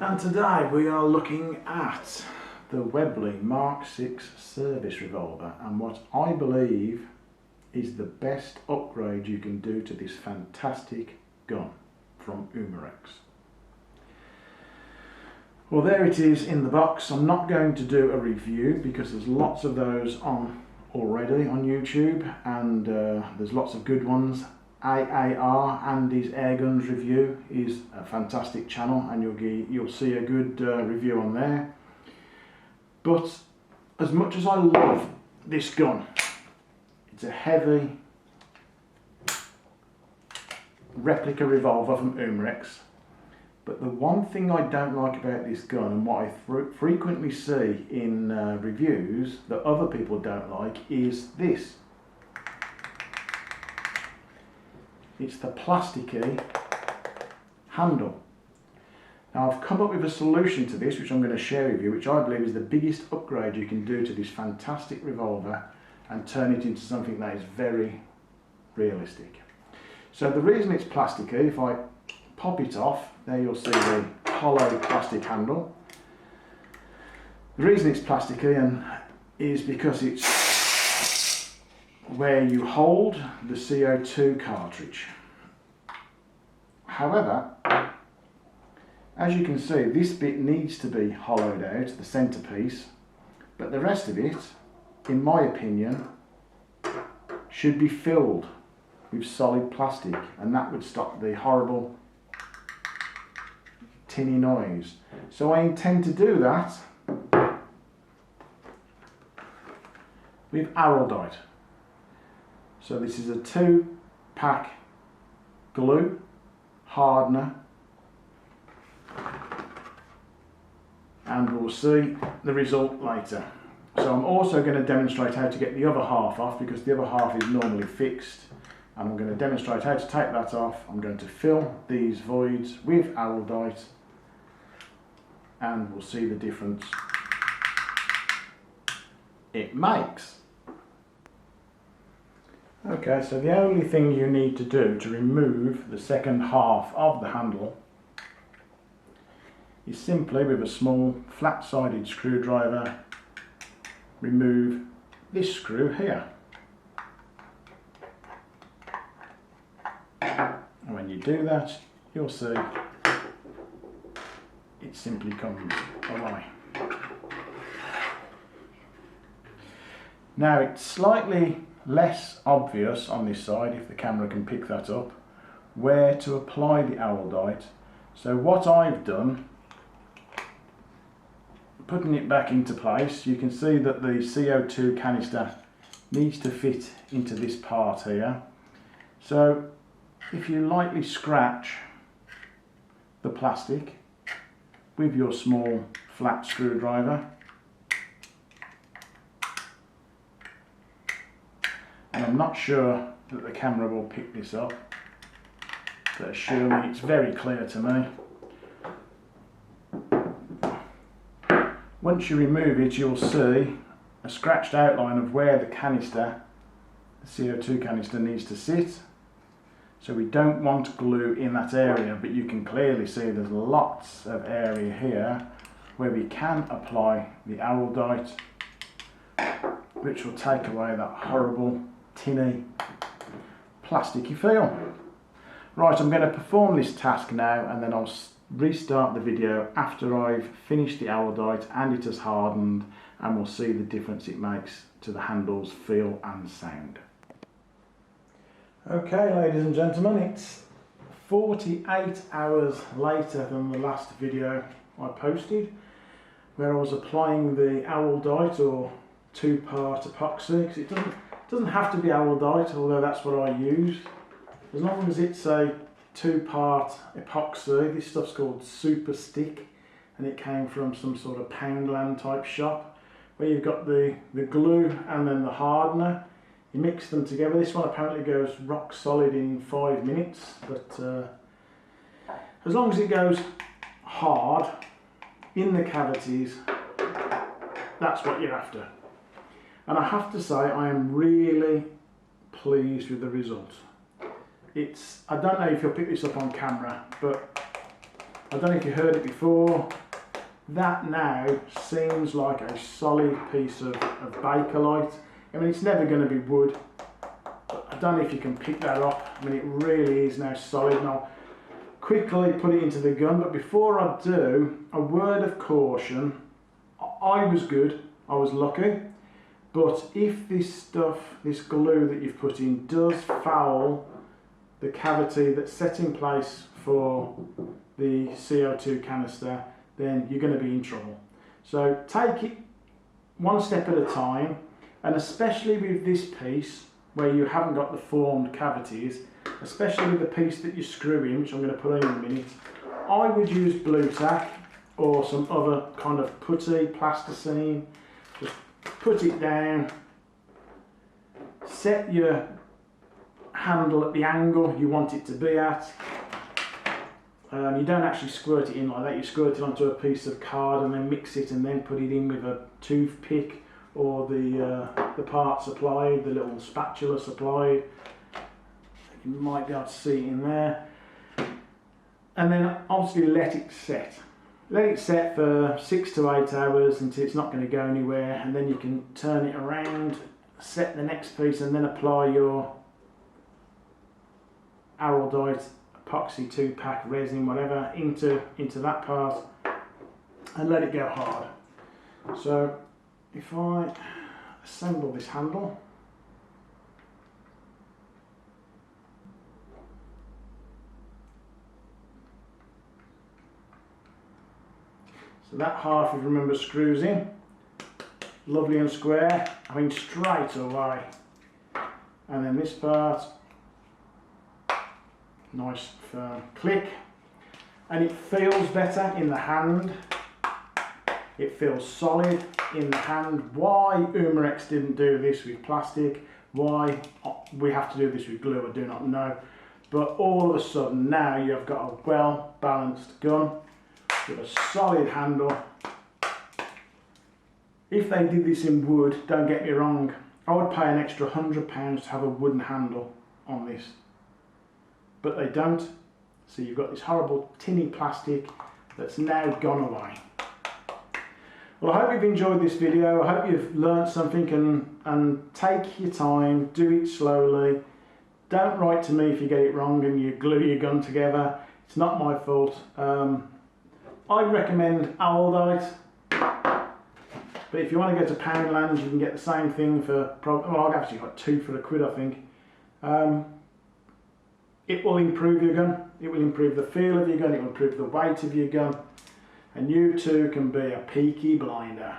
And today we are looking at the Webley Mark 6 service revolver and what I believe is the best upgrade you can do to this fantastic gun from UMAREX. Well, there it is in the box. I'm not going to do a review because there's lots of those on already on YouTube, and there's lots of good ones. AAR, Andy's Airguns Review, is a fantastic channel, and you'll see a good review on there. But as much as I love this gun, it's a heavy replica revolver from UMAREX. But the one thing I don't like about this gun, and what I frequently see in reviews that other people don't like, is this. It's the plasticky handle. Now I've come up with a solution to this, which I'm going to share with you, which I believe is the biggest upgrade you can do to this fantastic revolver and turn it into something that is very realistic. So the reason it's plasticky, if I pop it off, there you'll see the hollow plastic handle. The reason it's plasticky is because it's where you hold the CO2 cartridge. However, as you can see, this bit needs to be hollowed out, the centerpiece, but the rest of it, in my opinion, should be filled with solid plastic, and that would stop the horrible tinny noise. So I intend to do that with araldite. So this is a 2-pack glue, hardener, and we'll see the result later. So I'm also going to demonstrate how to get the other half off, because the other half is normally fixed, and I'm going to demonstrate how to take that off. I'm going to fill these voids with araldite, and we'll see the difference it makes. Okay, so the only thing you need to do to remove the second half of the handle is simply, with a small flat-sided screwdriver, remove this screw here. And when you do that, you'll see it simply comes away. Now it's slightly less obvious on this side, if the camera can pick that up, where to apply the araldite. So what I've done, putting it back into place, you can see that the CO2 canister needs to fit into this part here. So if you lightly scratch the plastic with your small flat screwdriver, and I'm not sure that the camera will pick this up, but assure me it's very clear to me. Once you remove it, you'll see a scratched outline of where the canister, the CO2 canister, needs to sit. So we don't want glue in that area, but you can clearly see there's lots of area here where we can apply the araldite, which will take away that horrible tinny plasticky feel. Right, I'm going to perform this task now, and then I'll restart the video after I've finished the araldite and it has hardened, and we'll see the difference it makes to the handle's feel and sound. Okay, ladies and gentlemen, it's 48 hours later than the last video I posted, where I was applying the araldite, or 2-part epoxy, because it doesn't have to be araldite, although that's what I use. As long as it's a 2-part epoxy. This stuff's called Super Stick, and it came from some sort of Poundland type shop, where you've got the glue and then the hardener. You mix them together. This one apparently goes rock solid in 5 minutes, but as long as it goes hard in the cavities, that's what you're after. And I have to say, I am really pleased with the result. I don't know if you'll pick this up on camera, but I don't know if you heard it before. That now seems like a solid piece of Bakelite. I mean, it's never going to be wood, but I don't know if you can pick that up. I mean, it really is now solid. And I'll quickly put it into the gun, but before I do, a word of caution. I was good, I was lucky, but if this stuff, this glue that you've put in, does foul the cavity that's set in place for the CO2 canister, then you're going to be in trouble. So take it one step at a time, and especially with this piece where you haven't got the formed cavities, especially with the piece that you screw in, which I'm going to put in a minute, I would use blue tack or some other kind of putty, plasticine. Just put it down, set your handle at the angle you want it to be at. You don't actually squirt it in like that, you squirt it onto a piece of card and then mix it and then put it in with a toothpick or the part supplied, the little spatula supplied. You might be able to see it in there. And then obviously let it set. Let it set for 6 to 8 hours until it's not going to go anywhere, and then you can turn it around, set the next piece, and then apply your araldite, epoxy 2-pack, resin, whatever, into that part and let it go hard. So if I assemble this handle, so that half, if you remember, screws in, lovely and square, I mean straight away. And then this part, nice firm click, and it feels better in the hand. It feels solid in the hand. Why UMAREX didn't do this with plastic, why we have to do this with glue, I do not know. But all of a sudden now you've got a well balanced gun with a solid handle. If they did this in wood, don't get me wrong, I would pay an extra £100 to have a wooden handle on this. But they don't, so you've got this horrible tinny plastic that's now gone away. Well, I hope you've enjoyed this video. I hope you've learned something, and take your time, do it slowly. Don't write to me if you get it wrong and you glue your gun together. It's not my fault. I recommend araldite, but if you want to go to Poundland, you can get the same thing for, well, I've actually got 2 for £1, I think. It will improve your gun, it will improve the feel of your gun, it will improve the weight of your gun, and you too can be a peaky blinder.